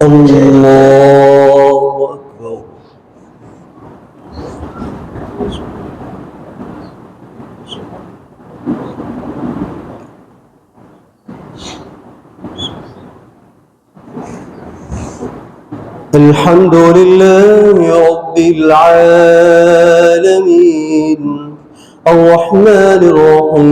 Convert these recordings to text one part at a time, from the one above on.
الله أكبر. الحمد لله رب العالمين الرحمن الرحيم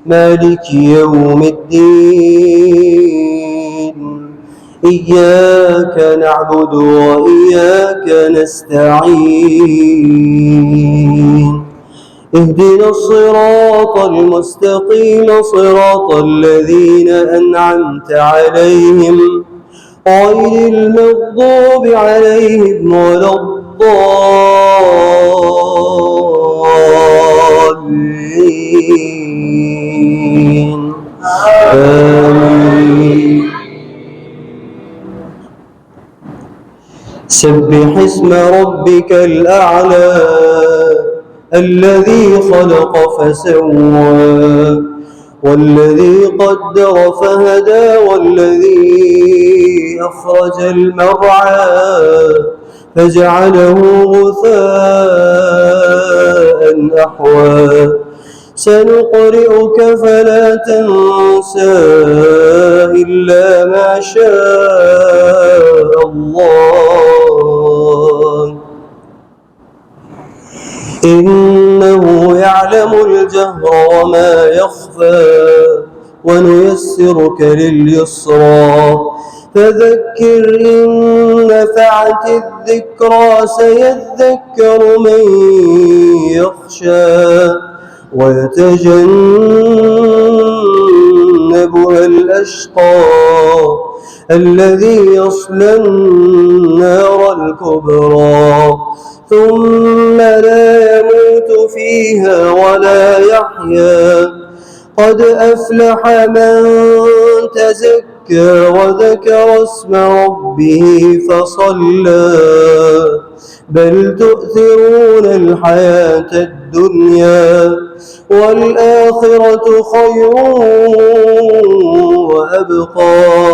مالك يوم الدين إياك نعبد وإياك نستعين اهدنا الصراط المستقيم صراط الذين أنعمت عليهم غير المغضوب عليهم ولا الضالين آمين. سبح اسم ربك الأعلى الذي خلق فسوى والذي قدر فهدى والذي أخرج المرعى فجعله غثاء أحوى سنقرئك فلا تنسى إلا ما شاء الله إنه يعلم الجهر وما يخفى ونيسرك لليسرى فذكر إن نفعت الذكرى سيذكر من يخشى ويتجنبها الأشقى الذي يصلى النار الكبرى ثم لا يموت فيها ولا يحيا قد أفلح من تزكى وذكر اسم ربه فصلى بل تؤثرون الحياة الدنيا والآخرة خير وأبقى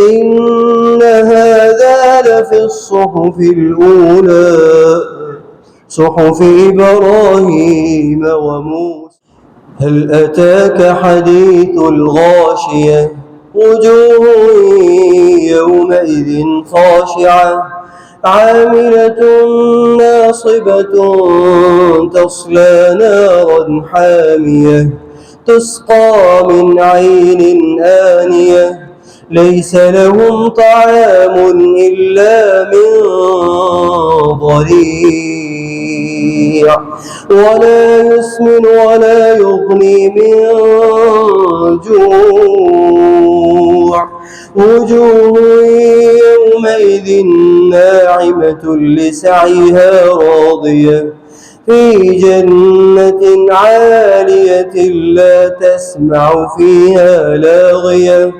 إن هذا لفي الصحف الأولى صحف إبراهيم وموسى هل أتاك حديث الغاشية وجوه يومئذ خاشعة عاملة ناصبة تصلى نارا حامية تسقى من عين آنية ليس لهم طعام إلا من ضريع ولا يسمن ولا يغني من جوع وجوه يومئذ ناعمة لسعيها راضية في جنة عالية لا تسمع فيها لاغية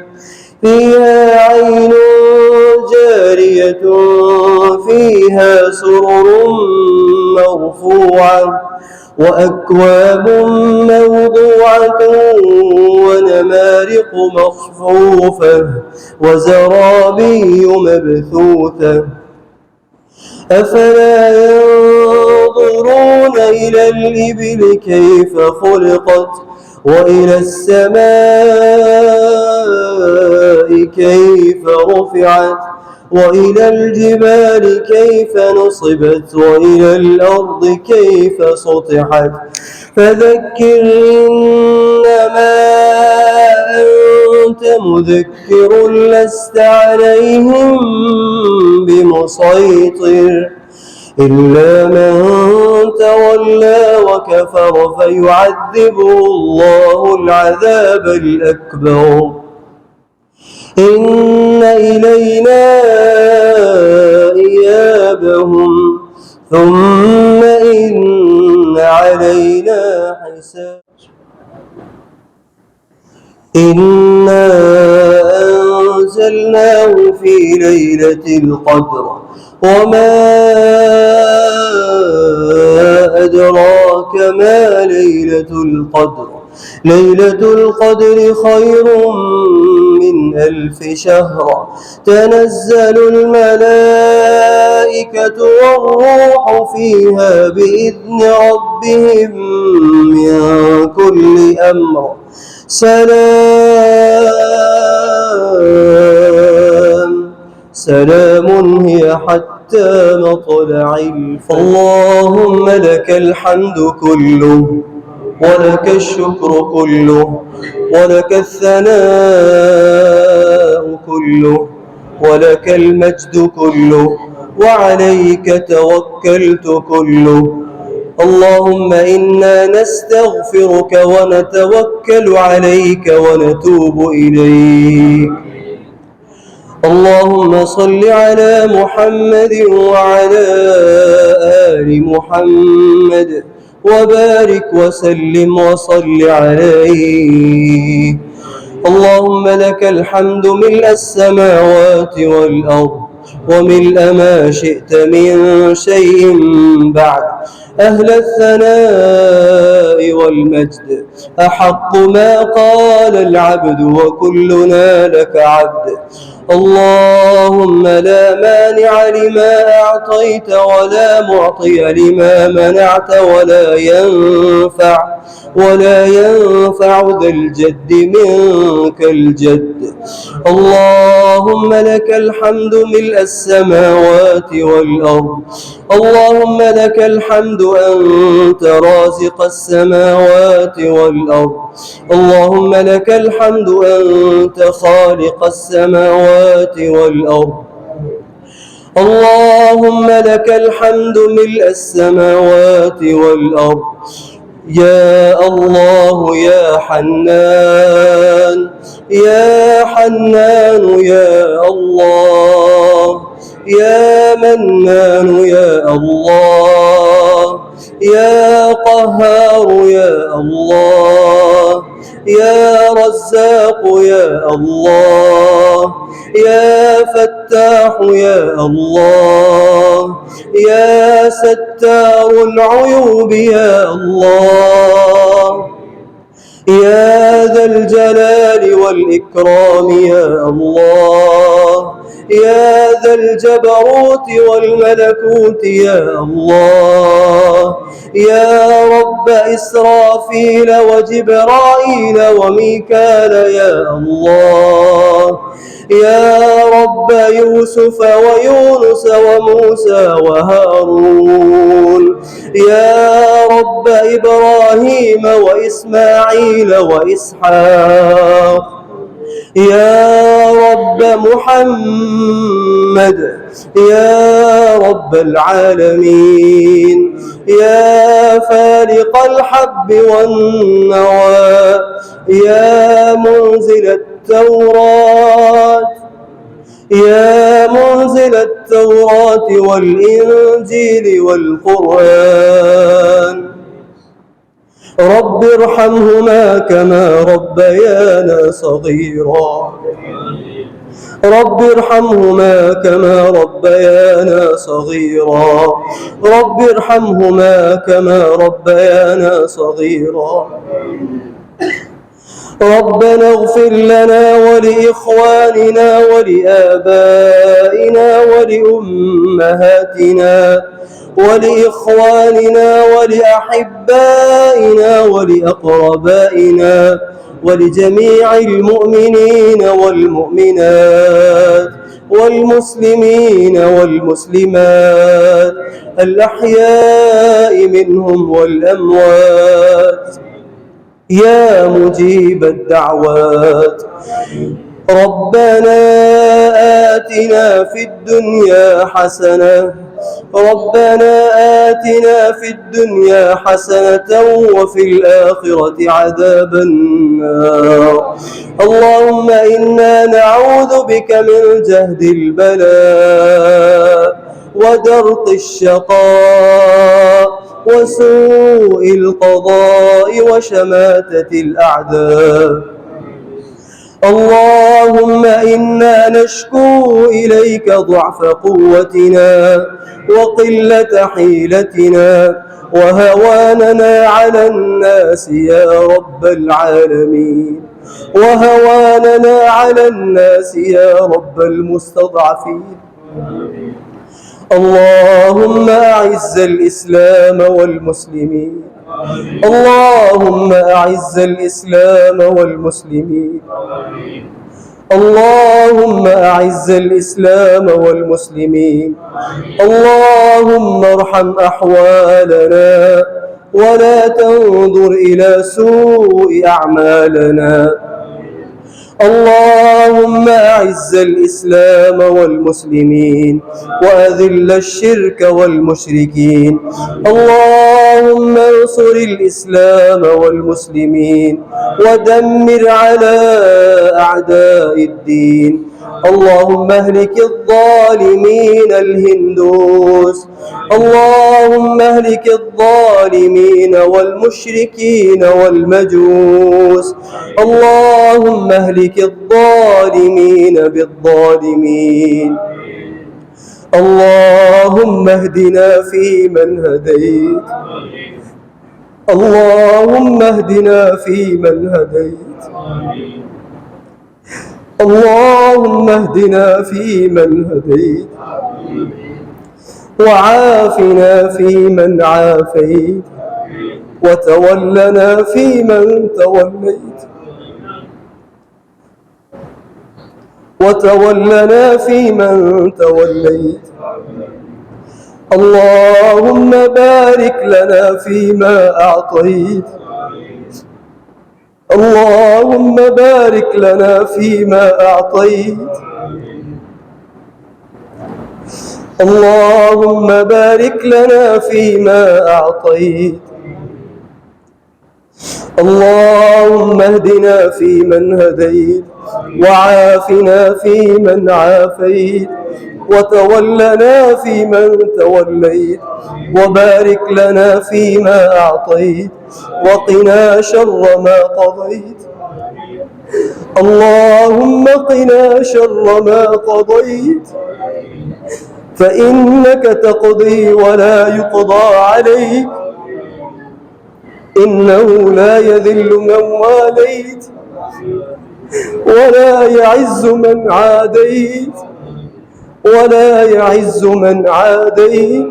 فيها عين جارية فيها سرر مرفوعة وأكواب موضوعة ونمارق مصفوفة وزرابي مبثوثة أفلا ينظرون إلى الإبل كيف خلقت وإلى السماء كيف رفعت وإلى الجبال كيف نصبت وإلى الأرض كيف سطحت فذكر إنما أنت مذكر لست عليهم بمسيطر إلا من تولى وكفر فيعذبه الله العذاب الأكبر إن إلينا إيابهم ثم إن علينا حساب إنا أنزلناه في ليلة القدر وما أدراك ما ليلة القدر ليلة القدر خير من ألف شهر تنزل الملائكة والروح فيها بإذن ربهم من كل أمر سلام هي حتى مطلع الفجر. اللهم لك الحمد كله ولك الشكر كله ولك الثناء كله ولك المجد كله وعليك توكلت كله. اللهم إنا نستغفرك ونتوكل عليك ونتوب إليك. اللهم صل على محمد وعلى آل محمد وبارك وسلم وصل عليه. اللهم لك الحمد ملء السماوات والأرض وملء ما شئت من شيء بعد، أهل الثناء والمجد، أحق ما قال العبد وكلنا لك عبد. اللهم لا مانع لما أعطيت ولا معطي لما منعت ولا ينفع ذا الجد منك الجد. اللهم لك الحمد ملء السماوات والأرض. اللهم لك الحمد أنت رازق السماوات والأرض. اللهم لك الحمد أنت خالق السماوات والأرض. اللهم لك الحمد ملء السماوات والأرض. يا الله يا حنان يا حنان يا الله، يا منان يا الله، يا قهار يا الله، يا رزاق يا الله، يا فتاح يا الله، يا ستار العيوب يا الله، يا ذا الجلال والإكرام يا الله، يا ذا الجبروت والملكوت يا الله، يا رب إسرافيل وجبرائيل وميكال يا الله، يا رب يوسف ويونس وموسى وهارون، يا رب إبراهيم وإسماعيل وإسحاق، يا رب محمد، يا رب العالمين، يا فالق الحب والنوى، يا منزل التوراة، يا منزل التوراة والإنجيل والقرآن، رب ارحمهما كما ربيانا صغيرا، رب ارحمهما كما ربيانا صغيرا، رب ارحمهما كما ربيانا صغيرا. ربنا اغفر لنا ولإخواننا ولآبائنا ولأمهاتنا ولإخواننا ولأحبائنا ولأقربائنا ولجميع المؤمنين والمؤمنات والمسلمين والمسلمات الأحياء منهم والأموات يا مجيب الدعوات. ربنا آتنا في الدنيا حسنة، ربنا آتنا في الدنيا حسنة وفي الآخرة عذاب النار. اللهم إنا نعوذ بك من جهد البلاء ودرك الشقاء وسوء القضاء وشماتة الأعداء. اللهم إنا نشكو إليك ضعف قوتنا وقلة حيلتنا وهواننا على الناس يا رب العالمين. وهواننا على الناس يا رب المستضعفين. اللهم أعز الإسلام والمسلمين. اللهم أعز الإسلام والمسلمين. اللهم أعز الإسلام والمسلمين. اللهم ارحم أحوالنا ولا تنظر إلى سوء أعمالنا. اللهم أعز الإسلام والمسلمين وأذل الشرك والمشركين. اللهم انصر الإسلام والمسلمين ودمر على أعداء الدين. اللهم اهلك الظالمين الهندوس. اللهم اهلك الظالمين والمشركين والمجوس. اللهم اهلك الظالمين بالظالمين. اللهم اهدنا فيمن هديت. اللهم اهدنا فيمن هديت. اللهم اهدنا فيمن هديت وعافنا فيمن عافيت وتولنا فيمن توليت اللهم بارك لنا فيما أعطيت. اللهم بارك لنا فيما أعطيت. اللهم بارك لنا فيما أعطيت. اللهم اهدنا فيمن هديت وعافنا فيمن عافيت وتولنا فيمن توليت وبارك لنا فيما أعطيت وقنا شر ما قضيت. اللهم قنا شر ما قضيت فإنك تقضي ولا يقضى عليك. إنه لا يذل من واليت ولا يعز من عاديت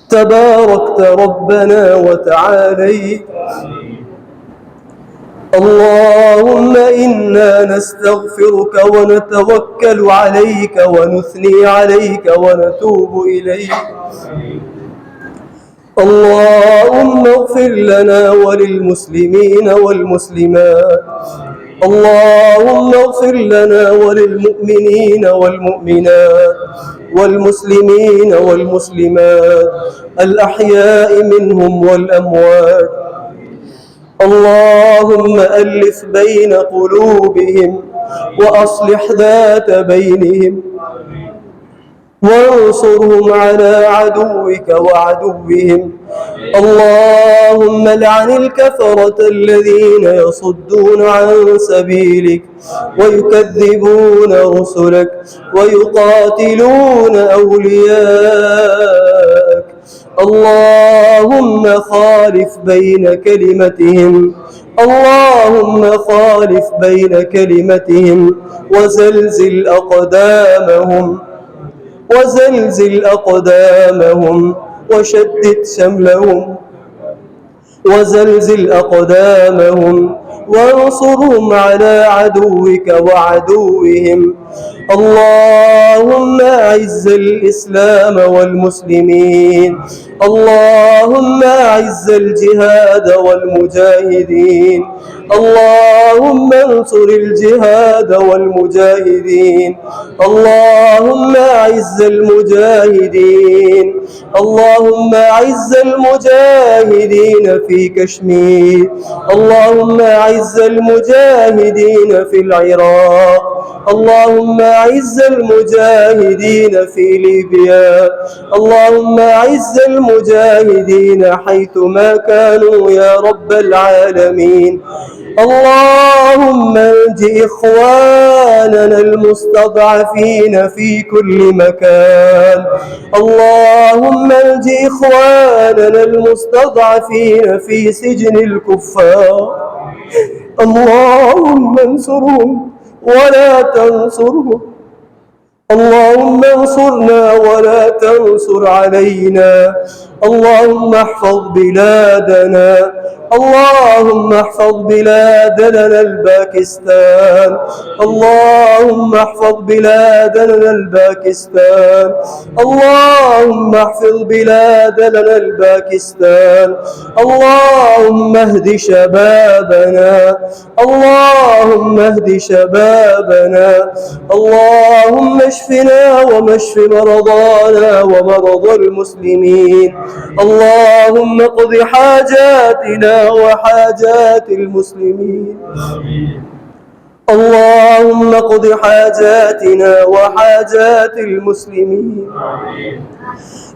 تباركت ربنا وتعاليت. اللهم إنا نستغفرك ونتوكل عليك ونثني عليك ونتوب إليك. اللهم اغفر لنا وللمسلمين والمسلمات. اللهم اغفر لنا وللمؤمنين والمؤمنات والمسلمين والمسلمات الأحياء منهم والأموات. اللهم ألف بين قلوبهم وأصلح ذات بينهم وانصرهم على عدوك وعدوهم. اللهم لعن الكفرة الذين يصدون عن سبيلك ويكذبون رسلك ويقاتلون أولياءك. اللهم خالف بين كلمتهم. اللهم خالف بين كلمتهم وزلزل أقدامهم وشتت شملهم وزلزل أقدامهم وانصرهم على عدوك وعدوهم. اللهم أعز الإسلام والمسلمين. اللهم أعز الجهاد والمجاهدين. اللهم انصر الجهاد والمجاهدين. اللهم أعز المجاهدين. اللهم أعز المجاهدين في كشمير. اللهم أعز المجاهدين في العراق. اللهم أعز المجاهدين في ليبيا. اللهم أعز المجاهدين حيثما كانوا يا رب العالمين. اللهم انج إخواننا المستضعفين في كل مكان. اللهم انج إخواننا المستضعفين في سجن الكفار. اللهم انصرهم ولا تنصرهم، اللهم انصرنا ولا تنصر علينا، اللهم احفظ بلادنا، اللهم احفظ بلادنا الباكستان، اللهم احفظ بلادنا الباكستان، اللهم احفظ بلادنا الباكستان، اللهم اهد شبابنا، اللهم اهد شبابنا، اللهم اشفنا واشف مرضانا ومرضى المسلمين، اللهم اقض حاجاتنا وحاجات المسلمين، اللهم اقض حاجاتنا وحاجات المسلمين.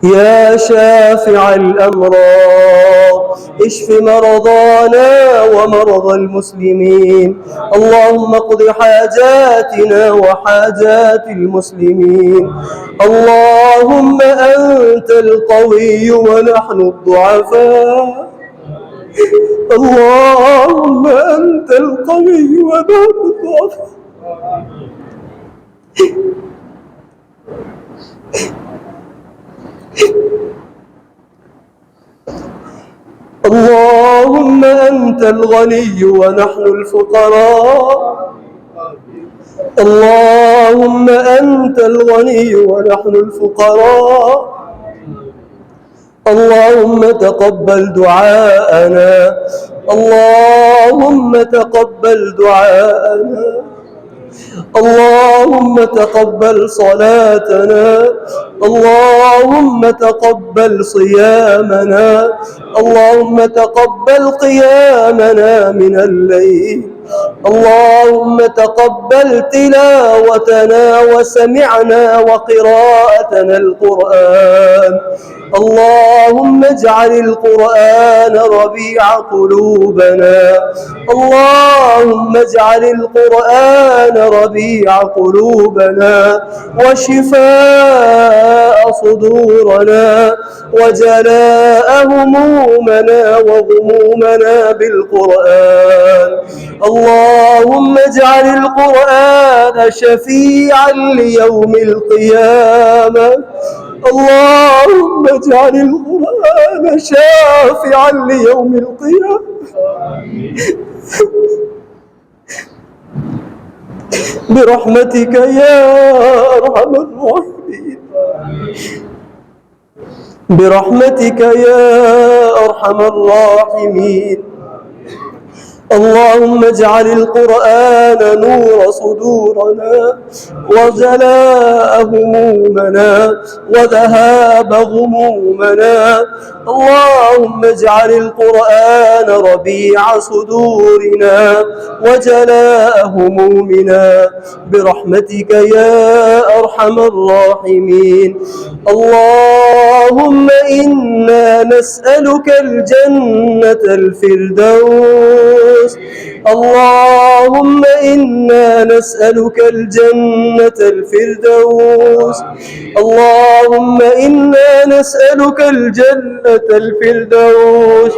يا شافع الأمراض اشف مرضانا ومرضى المسلمين، اللهم اقض حاجاتنا وحاجات المسلمين. اللهم أنت القوي ونحن الضعفاء، اللهم أنت القوي ونحن الضعفاء. اللهم أنت الغني ونحن الفقراء، اللهم أنت الغني ونحن الفقراء. اللهم تقبل دعاءنا، اللهم تقبل دعاءنا، اللهم تقبل صلاتنا، اللهم تقبل صيامنا، اللهم تقبل قيامنا من الليل، اللهم تقبل تلاوتنا وسمعنا وقراءتنا القرآن، اللهم اجعل القرآن ربيع قلوبنا، اللهم اجعل القرآن ربيع قلوبنا وشفاء صدورنا وجلاء همومنا وغمومنا بالقرآن، اللهم اجعل القرآن شفيعا ليوم القيامة، اللهم اجعل القرآن شافعا ليوم القيامة. برحمتك يا أرحم الراحمين، برحمتك يا أرحم الراحمين. اللهم اجعل القرآن نور صدورنا وجلاء همومنا وذهاب غمومنا، اللهم اجعل القرآن ربيع صدورنا وجلاء همومنا برحمتك يا أرحم الراحمين. اللهم إنا نسألك الجنة الفردوس، اللهم إنا نسألك الجنة الفردوس، اللهم إنا نسألك الجنة الفردوس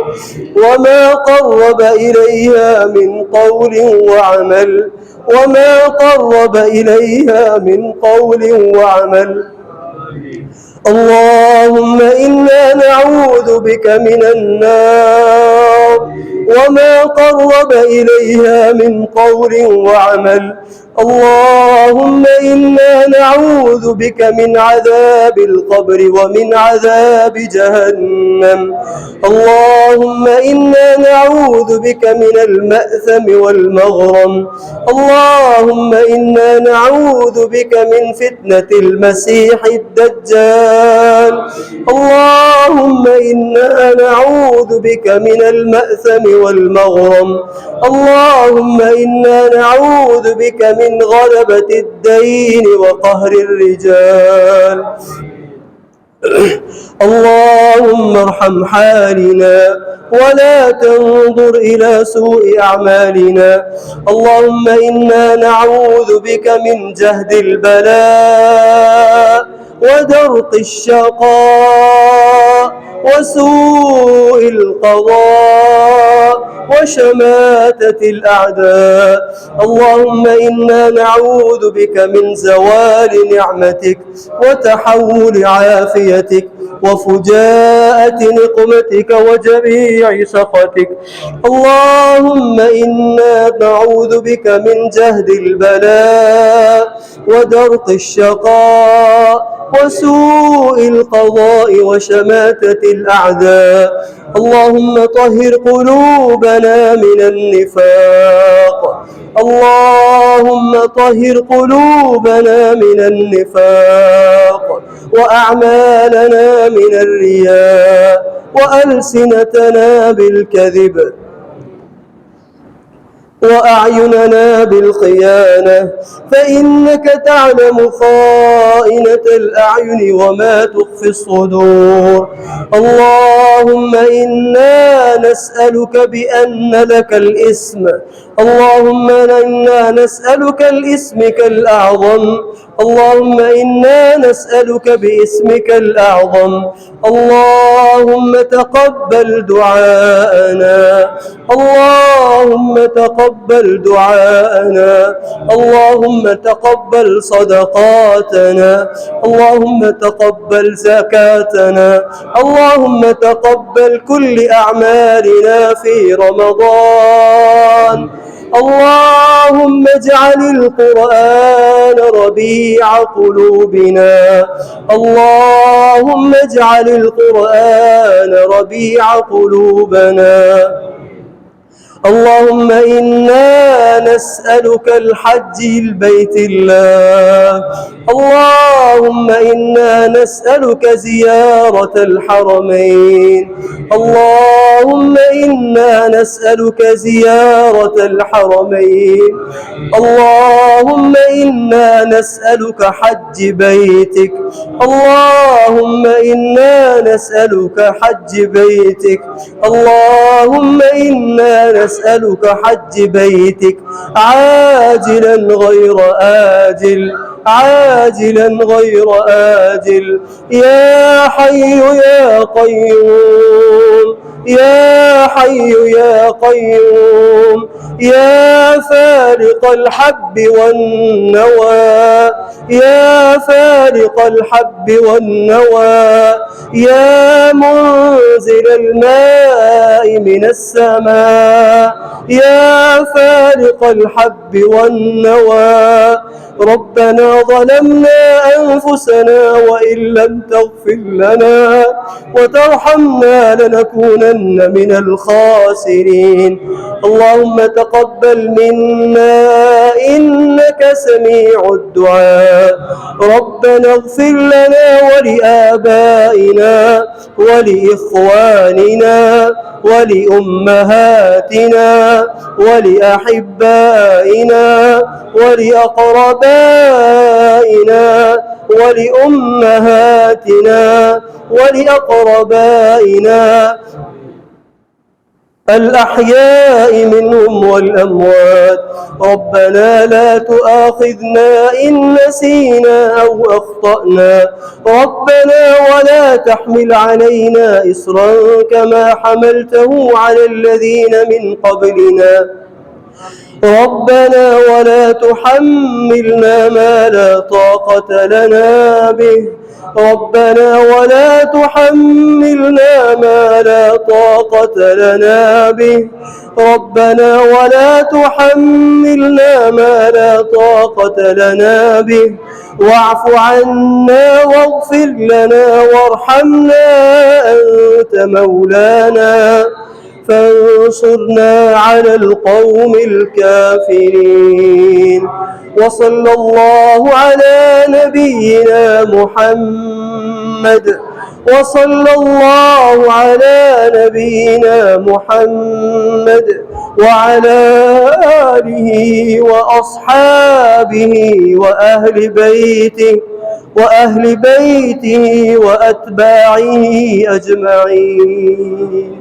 وما قرب إليها من قول وعمل، وما قرب إليها من قول وعمل. اللهم إنا نعوذ بك من النار وما قرب إليها من قول وعمل، اللهم إنا نعوذ بك من عذاب القبر ومن عذاب جهنم، اللهم إنا نعوذ بك من المأثم والمغرم، اللهم إنا نعوذ بك من فتنة المسيح الدجال، اللهم إنا نعوذ بك من المأثم والمغرم، اللهم إنا نعوذ بك من غلبة الدين وقهر الرجال. اللهم ارحم حالنا ولا تنظر إلى سوء أعمالنا، اللهم إنا نعوذ بك من جهد البلاء ودرق الشقاء وسوء القضاء وشماتة الأعداء. اللهم إنا نعوذ بك من زوال نعمتك وتحول عافيتك وفجاءة نقمتك وجميع سخطك. اللهم إنا نعوذ بك من جهد البلاء ودرك الشقاء وسوء القضاء وشماتة الأعداء. اللهم طهر قلوبنا من النفاق. اللهم طهر قلوبنا من النفاق وأعمالنا من الرياء وألسنتنا بالكذب وأعيننا بالخيانة، فإنك تعلم خائنة الأعين وما تخفي الصدور. اللهم إنا نسألك بأن لك الاسم، اللهم إنا نسألك باسمك الأعظم، اللهم إنا نسألك باسمك الأعظم. اللهم تقبل دعاءنا، اللهم تقبل دعاءنا، اللهم تقبل صدقاتنا، اللهم تقبل زكاتنا، اللهم تقبل كل أعمالنا في رمضان. اللهم اجعل القرآن ربيع قلوبنا، اللهم اجعل القرآن ربيع قلوبنا. اللهم إنا نسألك الحج لبيت الله، اللهم إنا نسألك زيارة الحرمين، اللهم إنا نسألك زيارة الحرمين، اللهم إنا نسألك حج بيتك، اللهم إنا نسألك حج بيتك، اللهم إنا نسألك حج بيتك عاجلا غير آجل، عاجلا غير آجل. يا حي يا قيوم، يا حي يا قيوم، يا فارق الحب والنوى، يا فارق الحب والنوى، يا منزل الماء من السماء، يا فارق الحب والنوى. ربنا ظلمنا أنفسنا وإن لم تغفر لنا وترحمنا لنكونن من الخاسرين. اللهم تقبل منا إنك سميع الدعاء. ربنا اغفر لنا ولآبائنا ولإخواننا ولأمهاتنا ولأحبائنا ولأقربائنا ولأمهاتنا ولأقربائنا الأحياء منهم والأموات. ربنا لا تؤاخذنا إن نسينا أو أخطأنا، ربنا ولا تحمل علينا إصرا كما حملته على الذين من قبلنا، ربنا ولا تحملنا ما لا طاقة لنا به، ربنا ولا تحملنا ما لا طاقة لنا به، ربنا ولا تحملنا ما لا طاقة لنا به. واعف عنا واغفر لنا وارحمنا أنت مولانا فانصرنا على القوم الكافرين. وصلى الله على نبينا محمد، وصلى الله على نبينا محمد وعلى آله وأصحابه وأهل بيته وأتباعه أجمعين.